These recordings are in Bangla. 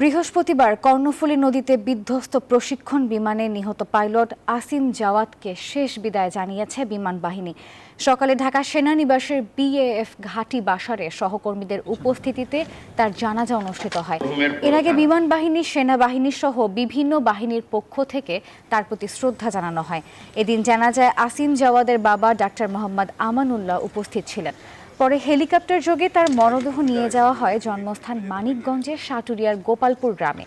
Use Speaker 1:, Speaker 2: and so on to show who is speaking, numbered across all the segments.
Speaker 1: বৃহস্পতিবার কর্ণফুলী নদীতে বিধ্বস্ত প্রশিক্ষণ বিমানে নিহত পাইলট আসিম জাওয়াদকে শেষ বিদায় জানিয়েছে বিমান বাহিনী। সকালে ঢাকা সেনানিবাসের বিএএফ ঘাঁটি বাসারে সহকর্মীদের উপস্থিতিতে তার জানাজা অনুষ্ঠিত হয়। এর আগে বিমান বাহিনী, সেনাবাহিনী সহ বিভিন্ন বাহিনীর পক্ষ থেকে তার প্রতি শ্রদ্ধা জানানো হয়। এদিন জানাজায় আসিম জাওয়াদের বাবা ডাক্তার মোহাম্মদ আমানুল্লাহ উপস্থিত ছিলেন। পরে হেলিকপ্টার যোগে তার মরদেহ নিয়ে যাওয়া হয় জন্মস্থান মানিকগঞ্জের সাটুরিয়ার গোপালপুর গ্রামে।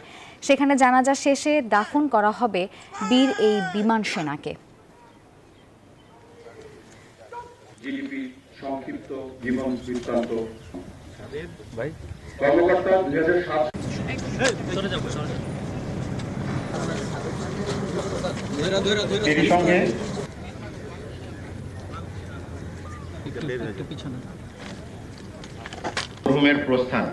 Speaker 1: সেখানে জানাজা শেষে দাফন করা হবে বীর এই বিমান সেনাকে।
Speaker 2: জিডিপি সংক্ষিপ্ত জীবন বৃত্তান্ত কর্মকর্তা 2007 এর সঙ্গে রুমের প্রস্থান।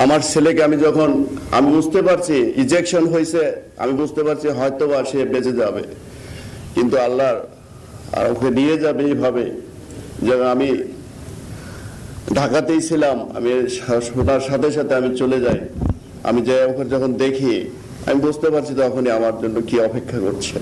Speaker 3: আমার ছেলেকে আমি বুঝতে পারছি ইজেকশন হয়েছে, আমি বুঝতে পারছি হয়তো বা সে বেঁচে যাবে, কিন্তু আল্লাহ আর ওকে নিয়ে যাবে এইভাবে। যেমন আমি ঢাকাতেই ছিলাম, আমি শোনার সাথে সাথে আমি চলে যাই। আমি যে ওকে যখন দেখি আমি বুঝতে পারছি তখনই আমার জন্য কি অপেক্ষা করছে।